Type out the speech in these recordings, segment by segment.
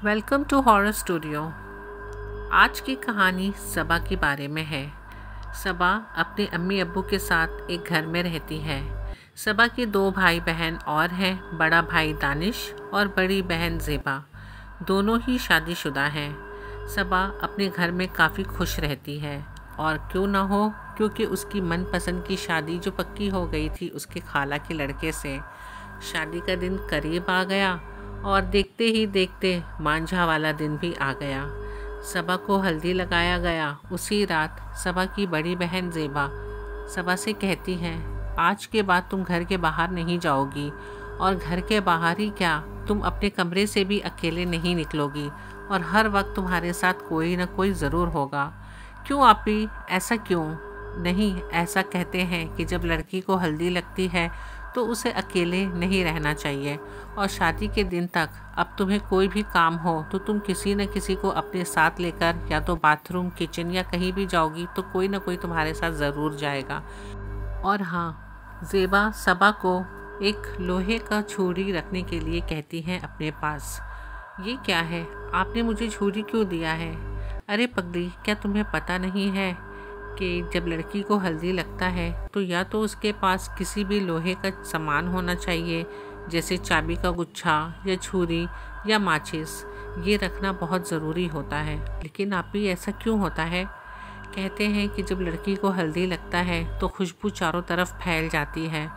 Welcome to horror studio. आज की कहानी सबा के बारे में है। सबा अपने अम्मी अब्बू के साथ एक घर में रहती है। सबा के 2 भाई बहन और हैं, बड़ा भाई दानिश और बड़ी बहन ज़ेबा। दोनों ही शादीशुदा हैं। सबा अपने घर में काफ़ी खुश रहती है, और क्यों ना हो, क्योंकि उसकी मनपसंद की शादी जो पक्की हो गई थी उसके खाला के लड़के से। शादी का दिन करीब आ गया और देखते ही देखते मांझा वाला दिन भी आ गया। सबा को हल्दी लगाया गया। उसी रात सबा की बड़ी बहन ज़ेबा सबा से कहती है, आज के बाद तुम घर के बाहर नहीं जाओगी, और घर के बाहर ही क्या, तुम अपने कमरे से भी अकेले नहीं निकलोगी, और हर वक्त तुम्हारे साथ कोई ना कोई ज़रूर होगा। क्यों आपी, ऐसा क्यों? नहीं, ऐसा कहते हैं कि जब लड़की को हल्दी लगती है तो उसे अकेले नहीं रहना चाहिए, और शादी के दिन तक अब तुम्हें कोई भी काम हो तो तुम किसी न किसी को अपने साथ लेकर या तो बाथरूम, किचन या कहीं भी जाओगी तो कोई ना कोई तुम्हारे साथ ज़रूर जाएगा। और हाँ, ज़ेबा सबा को एक लोहे का छुरी रखने के लिए कहती हैं अपने पास। ये क्या है? आपने मुझे छुरी क्यों दिया है? अरे पगली, क्या तुम्हें पता नहीं है कि जब लड़की को हल्दी लगता है तो या तो उसके पास किसी भी लोहे का सामान होना चाहिए, जैसे चाबी का गुच्छा या छुरी या माचिस। ये रखना बहुत ज़रूरी होता है। लेकिन आप ही, ऐसा क्यों होता है? कहते हैं कि जब लड़की को हल्दी लगता है तो खुशबू चारों तरफ फैल जाती है,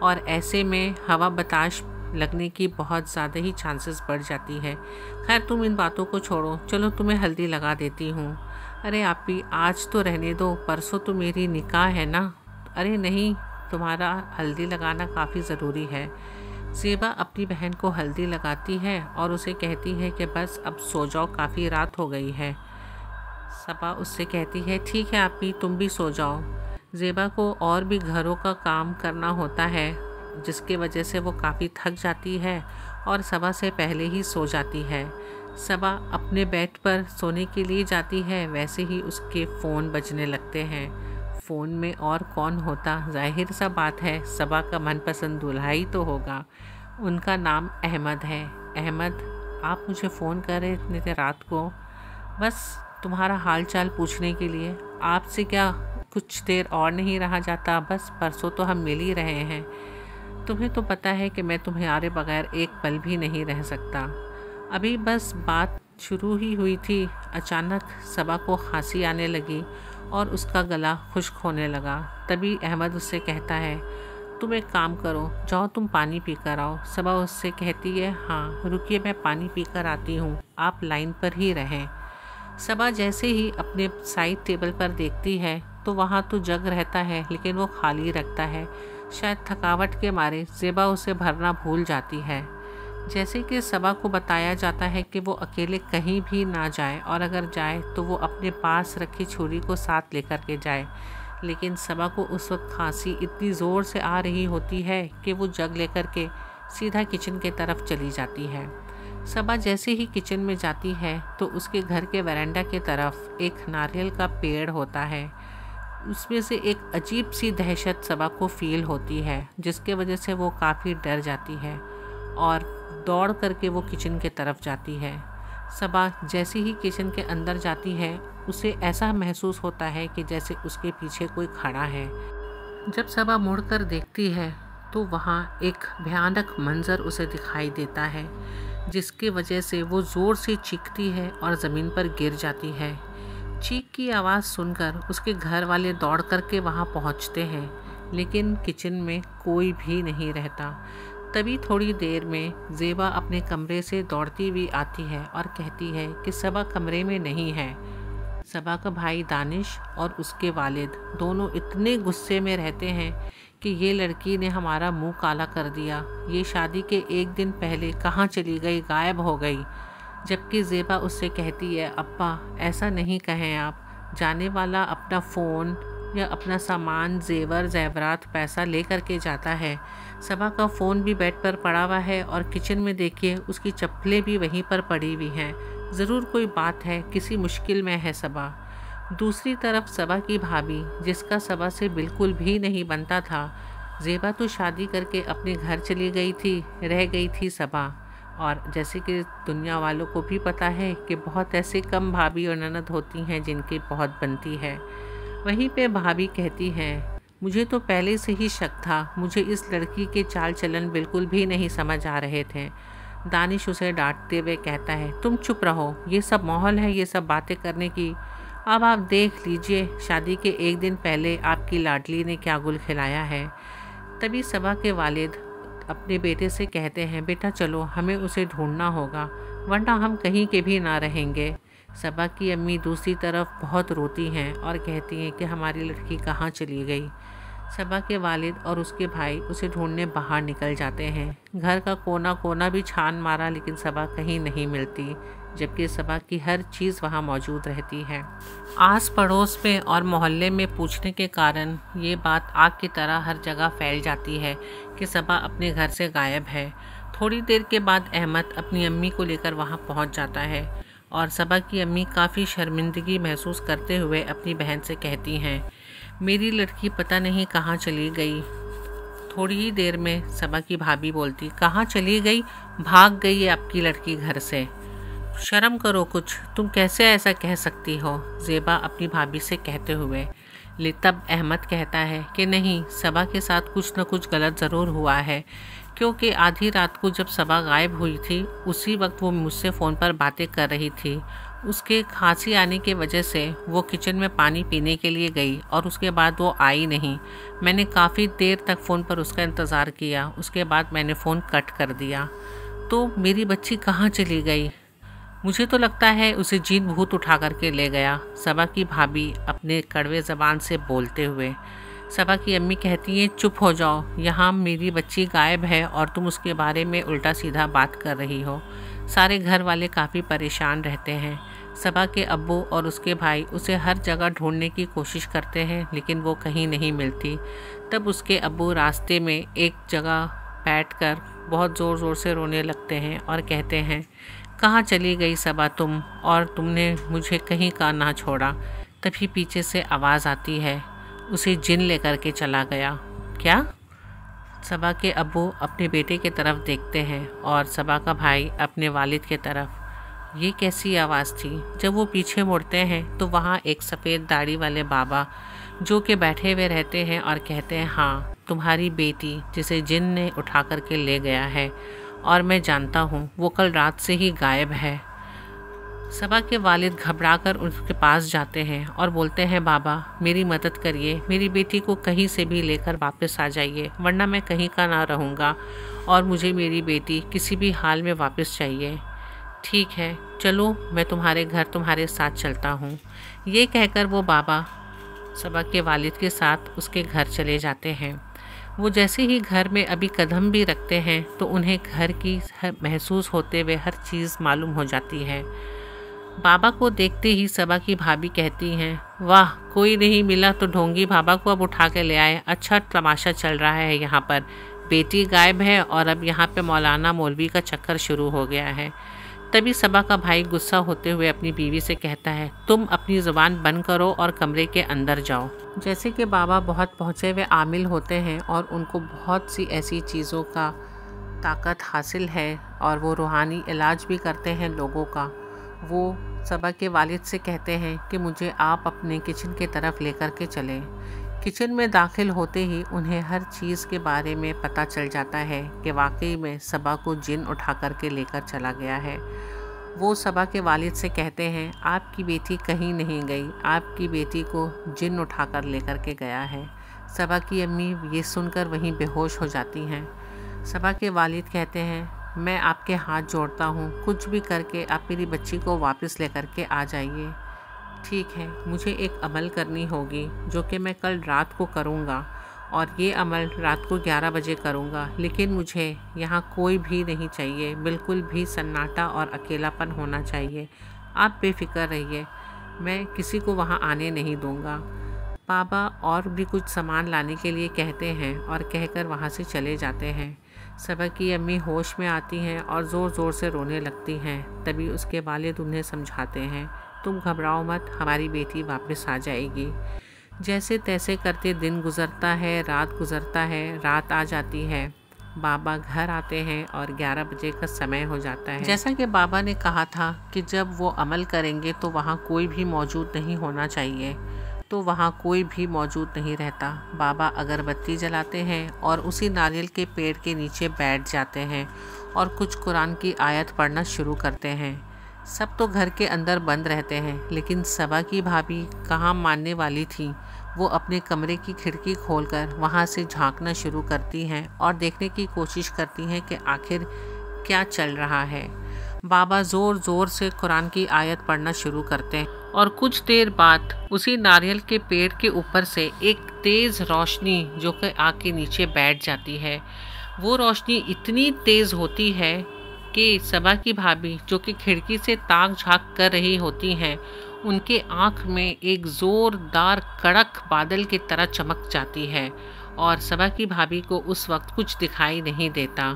और ऐसे में हवा बताश लगने की बहुत ज़्यादा ही चांसेस बढ़ जाती है। खैर, तुम इन बातों को छोड़ो, चलो तुम्हें हल्दी लगा देती हूँ। अरे आपी, आज तो रहने दो, परसों तो मेरी निकाह है ना। अरे नहीं, तुम्हारा हल्दी लगाना काफ़ी ज़रूरी है। ज़ेबा अपनी बहन को हल्दी लगाती है और उसे कहती है कि बस अब सो जाओ, काफ़ी रात हो गई है। सबा उससे कहती है, ठीक है आपी, तुम भी सो जाओ। ज़ेबा को और भी घरों का काम करना होता है, जिसके वजह से वो काफ़ी थक जाती है और सबा से पहले ही सो जाती है। सबा अपने बेड पर सोने के लिए जाती है, वैसे ही उसके फ़ोन बजने लगते हैं। फ़ोन में और कौन होता, जाहिर सा बात है सबा का मनपसंद दूल्हा ही तो होगा। उनका नाम अहमद है। अहमद, आप मुझे फ़ोन कर रहे इतनी देर रात को? बस तुम्हारा हाल चाल पूछने के लिए। आपसे क्या कुछ देर और नहीं रहा जाता? बस परसों तो हम मिल ही रहे हैं। तुम्हें तो पता है कि मैं तुम्हारे बगैर एक पल भी नहीं रह सकता। अभी बस बात शुरू ही हुई थी, अचानक सबा को खांसी आने लगी और उसका गला खुश्क होने लगा। तभी अहमद उससे कहता है, तुम एक काम करो, जाओ तुम पानी पी कर आओ। सबा उससे कहती है, हाँ रुकिए, मैं पानी पी कर आती हूँ, आप लाइन पर ही रहें। सबा जैसे ही अपने साइड टेबल पर देखती है तो वहाँ तो जग रहता है, लेकिन वो खाली रखता है। शायद थकावट के मारे ज़ेबा उसे भरना भूल जाती है। जैसे कि सबा को बताया जाता है कि वो अकेले कहीं भी ना जाए, और अगर जाए तो वो अपने पास रखी छुरी को साथ लेकर के जाए। लेकिन सबा को उस वक्त खांसी इतनी ज़ोर से आ रही होती है कि वो जग लेकर के सीधा किचन के तरफ चली जाती है। सबा जैसे ही किचन में जाती है तो उसके घर के वरांडा के तरफ एक नारियल का पेड़ होता है। उसमें से एक अजीब सी दहशत सबा को फील होती है, जिसके वजह से वो काफ़ी डर जाती है और दौड़ करके वो किचन के तरफ जाती है। सबा जैसे ही किचन के अंदर जाती है, उसे ऐसा महसूस होता है कि जैसे उसके पीछे कोई खड़ा है। जब सबा मुड़कर देखती है तो वहाँ एक भयानक मंजर उसे दिखाई देता है, जिसकी वजह से वो ज़ोर से चीखती है और ज़मीन पर गिर जाती है। चीख की आवाज़ सुनकर उसके घर वाले दौड़ करके वहाँ पहुँचते हैं, लेकिन किचन में कोई भी नहीं रहता। तभी थोड़ी देर में ज़ेबा अपने कमरे से दौड़ती हुई आती है और कहती है कि सबा कमरे में नहीं है। सबा का भाई दानिश और उसके वालिद दोनों इतने गुस्से में रहते हैं कि ये लड़की ने हमारा मुंह काला कर दिया। ये शादी के एक दिन पहले कहाँ चली गई, गायब हो गई। जबकि ज़ेबा उससे कहती है, अब्बा ऐसा नहीं कहें आप, जाने वाला अपना फ़ोन या अपना सामान, जेवर जेवरात, पैसा ले करके जाता है। सबा का फ़ोन भी बेड पर पड़ा हुआ है और किचन में देखिए उसकी चप्पलें भी वहीं पर पड़ी हुई हैं। ज़रूर कोई बात है, किसी मुश्किल में है सबा। दूसरी तरफ सबा की भाभी, जिसका सबा से बिल्कुल भी नहीं बनता था। ज़ेबा तो शादी करके अपने घर चली गई थी, रह गई थी सबा। और जैसे कि दुनिया वालों को भी पता है कि बहुत ऐसे कम भाभी और ननद होती हैं जिनकी बहुत बनती है। वहीं पे भाभी कहती हैं, मुझे तो पहले से ही शक था, मुझे इस लड़की के चाल चलन बिल्कुल भी नहीं समझ आ रहे थे। दानिश उसे डांटते हुए कहता है, तुम चुप रहो, ये सब माहौल है ये सब बातें करने की। अब आप देख लीजिए, शादी के एक दिन पहले आपकी लाडली ने क्या गुल खिलाया है। तभी सबा के वालिद अपने बेटे से कहते हैं, बेटा चलो, हमें उसे ढूंढना होगा वरना हम कहीं के भी ना रहेंगे। सबा की अम्मी दूसरी तरफ बहुत रोती हैं और कहती हैं कि हमारी लड़की कहाँ चली गई। सबा के वालिद और उसके भाई उसे ढूंढने बाहर निकल जाते हैं। घर का कोना कोना भी छान मारा लेकिन सबा कहीं नहीं मिलती, जबकि सबा की हर चीज़ वहाँ मौजूद रहती है। आस पड़ोस में और मोहल्ले में पूछने के कारण ये बात आग की तरह हर जगह फैल जाती है कि सबा अपने घर से गायब है। थोड़ी देर के बाद अहमद अपनी अम्मी को लेकर वहाँ पहुँच जाता है और सबा की अम्मी काफ़ी शर्मिंदगी महसूस करते हुए अपनी बहन से कहती हैं, मेरी लड़की पता नहीं कहाँ चली गई। थोड़ी ही देर में सबा की भाभी बोलती, कहाँ चली गई? भाग गई है आपकी लड़की घर से। शर्म करो कुछ, तुम कैसे ऐसा कह सकती हो? ज़ेबा अपनी भाभी से कहते हुए। तब अहमद कहता है कि नहीं, सबा के साथ कुछ न कुछ गलत ज़रूर हुआ है, क्योंकि आधी रात को जब सबा गायब हुई थी उसी वक्त वो मुझसे फ़ोन पर बातें कर रही थी। उसके खांसी आने की वजह से वो किचन में पानी पीने के लिए गई और उसके बाद वो आई नहीं। मैंने काफ़ी देर तक फ़ोन पर उसका इंतज़ार किया, उसके बाद मैंने फ़ोन कट कर दिया। तो मेरी बच्ची कहाँ चली गई? मुझे तो लगता है उसे जीन भूत उठा करके ले गया, सबा की भाभी अपने कड़वे ज़बान से बोलते हुए। सबा की अम्मी कहती हैं, चुप हो जाओ, यहाँ मेरी बच्ची गायब है और तुम उसके बारे में उल्टा सीधा बात कर रही हो। सारे घर वाले काफ़ी परेशान रहते हैं। सबा के अब्बू और उसके भाई उसे हर जगह ढूंढने की कोशिश करते हैं लेकिन वो कहीं नहीं मिलती। तब उसके अब्बू रास्ते में एक जगह बैठकर बहुत ज़ोर ज़ोर से रोने लगते हैं और कहते हैं, कहाँ चली गई सबा तुम, और तुमने मुझे कहीं का ना छोड़ा। तभी पीछे से आवाज़ आती है, उसे जिन लेकर के चला गया। क्या? सबा के अब्बू अपने बेटे की तरफ देखते हैं और सबा का भाई अपने वालिद के तरफ। ये कैसी आवाज़ थी? जब वो पीछे मुड़ते हैं तो वहाँ एक सफ़ेद दाढ़ी वाले बाबा जो कि बैठे हुए रहते हैं और कहते हैं, हाँ, तुम्हारी बेटी जिसे जिन ने उठा करके ले गया है और मैं जानता हूँ वो कल रात से ही गायब है। सबा के वालिद घबराकर उसके पास जाते हैं और बोलते हैं, बाबा मेरी मदद करिए, मेरी बेटी को कहीं से भी लेकर वापस आ जाइए वरना मैं कहीं का ना रहूँगा और मुझे मेरी बेटी किसी भी हाल में वापस चाहिए। ठीक है, चलो मैं तुम्हारे घर तुम्हारे साथ चलता हूँ। ये कहकर वो बाबा सबा के वालिद के साथ उसके घर चले जाते हैं। वो जैसे ही घर में अभी कदम भी रखते हैं तो उन्हें घर की महसूस होते हुए हर चीज़ मालूम हो जाती है। बाबा को देखते ही सबा की भाभी कहती हैं, वाह, कोई नहीं मिला तो ढोंगी बाबा को अब उठा के ले आए। अच्छा तमाशा चल रहा है यहाँ पर, बेटी गायब है और अब यहाँ पे मौलाना मौलवी का चक्कर शुरू हो गया है। तभी सबा का भाई गुस्सा होते हुए अपनी बीवी से कहता है, तुम अपनी ज़ुबान बंद करो और कमरे के अंदर जाओ। जैसे कि बाबा बहुत पहुँचे हुए आमिल होते हैं और उनको बहुत सी ऐसी चीज़ों का ताकत हासिल है और वो रूहानी इलाज भी करते हैं लोगों का। वो सबा के वालिद से कहते हैं कि मुझे आप अपने किचन की तरफ लेकर के चलें। किचन में दाखिल होते ही उन्हें हर चीज़ के बारे में पता चल जाता है कि वाकई में सबा को जिन उठा करके लेकर चला गया है। वो सबा के वालिद से कहते हैं, आपकी बेटी कहीं नहीं गई, आपकी बेटी को जिन उठा कर लेकर के गया है। सबा की अम्मी ये सुनकर वहीं बेहोश हो जाती हैं। सबा के वालिद कहते हैं, मैं आपके हाथ जोड़ता हूँ, कुछ भी करके आप मेरी बच्ची को वापस लेकर के आ जाइए। ठीक है, मुझे एक अमल करनी होगी जो कि मैं कल रात को करूँगा और ये अमल रात को 11 बजे करूँगा, लेकिन मुझे यहाँ कोई भी नहीं चाहिए, बिल्कुल भी सन्नाटा और अकेलापन होना चाहिए। आप बेफिक्र रहिए, मैं किसी को वहाँ आने नहीं दूँगा। बाबा और भी कुछ सामान लाने के लिए कहते हैं और कहकर वहाँ से चले जाते हैं। सबा की अम्मी होश में आती हैं और ज़ोर ज़ोर से रोने लगती हैं। तभी उसके वालिद उन्हें समझाते हैं, तुम घबराओ मत, हमारी बेटी वापस आ जाएगी। जैसे तैसे करते दिन गुज़रता है, रात गुज़रता है, रात आ जाती है। बाबा घर आते हैं और 11 बजे का समय हो जाता है। जैसा कि बाबा ने कहा था कि जब वो अमल करेंगे तो वहाँ कोई भी मौजूद नहीं होना चाहिए, तो वहाँ कोई भी मौजूद नहीं रहता। बाबा अगरबत्ती जलाते हैं और उसी नारियल के पेड़ के नीचे बैठ जाते हैं और कुछ कुरान की आयत पढ़ना शुरू करते हैं। सब तो घर के अंदर बंद रहते हैं, लेकिन सबा की भाभी कहाँ मानने वाली थी। वो अपने कमरे की खिड़की खोलकर वहाँ से झांकना शुरू करती हैं और देखने की कोशिश करती हैं कि आखिर क्या चल रहा है। बाबा ज़ोर ज़ोर से कुरान की आयत पढ़ना शुरू करते हैं और कुछ देर बाद उसी नारियल के पेड़ के ऊपर से एक तेज़ रोशनी जो कि आग के नीचे बैठ जाती है, वो रोशनी इतनी तेज़ होती है कि सबा की भाभी जो कि खिड़की से ताक झांक कर रही होती हैं, उनके आँख में एक ज़ोरदार कड़क बादल की तरह चमक जाती है और सबा की भाभी को उस वक्त कुछ दिखाई नहीं देता।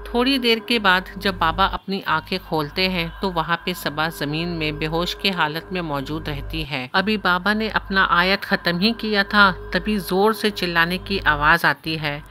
थोड़ी देर के बाद जब बाबा अपनी आंखें खोलते हैं तो वहाँ पे सबा ज़मीन में बेहोश के हालत में मौजूद रहती है। अभी बाबा ने अपना आयत ख़त्म ही किया था, तभी ज़ोर से चिल्लाने की आवाज़ आती है,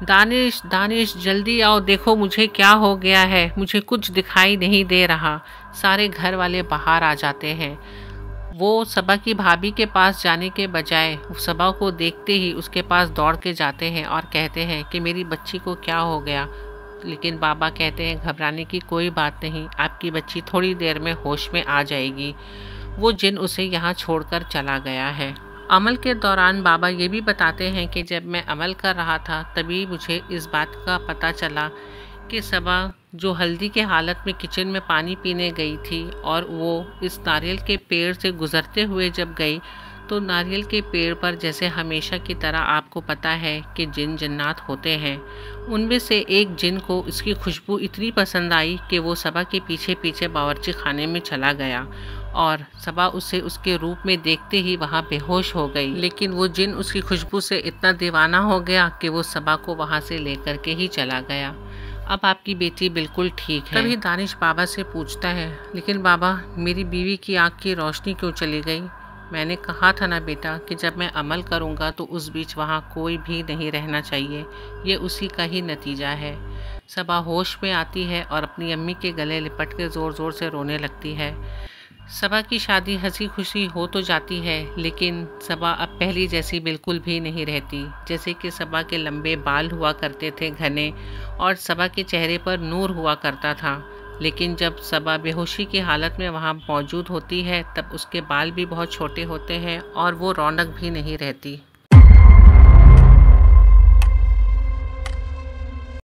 दानिश दानिश जल्दी आओ, देखो मुझे क्या हो गया है, मुझे कुछ दिखाई नहीं दे रहा। सारे घर वाले बाहर आ जाते हैं। वो सबा की भाभी के पास जाने के बजाय सबा को देखते ही उसके पास दौड़ के जाते हैं और कहते हैं कि मेरी बच्ची को क्या हो गया। लेकिन बाबा कहते हैं घबराने की कोई बात नहीं, आपकी बच्ची थोड़ी देर में होश में आ जाएगी। वो जिन उसे यहाँ छोड़कर चला गया है। अमल के दौरान बाबा ये भी बताते हैं कि जब मैं अमल कर रहा था तभी मुझे इस बात का पता चला कि सबा जो हल्दी के हालत में किचन में पानी पीने गई थी और वो इस नारियल के पेड़ से गुज़रते हुए जब गई तो नारियल के पेड़ पर जैसे हमेशा की तरह आपको पता है कि जिन जन्नात होते हैं, उनमें से एक जिन को इसकी खुशबू इतनी पसंद आई कि वो सबा के पीछे पीछे बावर्ची खाने में चला गया और सबा उसे उसके रूप में देखते ही वहाँ बेहोश हो गई। लेकिन वो जिन उसकी खुशबू से इतना दीवाना हो गया कि वो सबा को वहाँ से लेकर के ही चला गया। अब आपकी बेटी बिल्कुल ठीक है। तभी दानिश बाबा से पूछता है, लेकिन बाबा मेरी बीवी की आँख की रोशनी क्यों चली गई? मैंने कहा था ना बेटा कि जब मैं अमल करूँगा तो उस बीच वहाँ कोई भी नहीं रहना चाहिए। ये उसी का ही नतीजा है। सबा होश में आती है और अपनी अम्मी के गले लिपट के ज़ोर ज़ोर से रोने लगती है। सबा की शादी हंसी खुशी हो तो जाती है, लेकिन सबा अब पहली जैसी बिल्कुल भी नहीं रहती। जैसे कि सबा के लंबे बाल हुआ करते थे घने, और सबा के चेहरे पर नूर हुआ करता था। लेकिन जब सबा बेहोशी की हालत में वहाँ मौजूद होती है तब उसके बाल भी बहुत छोटे होते हैं और वो रौनक भी नहीं रहती।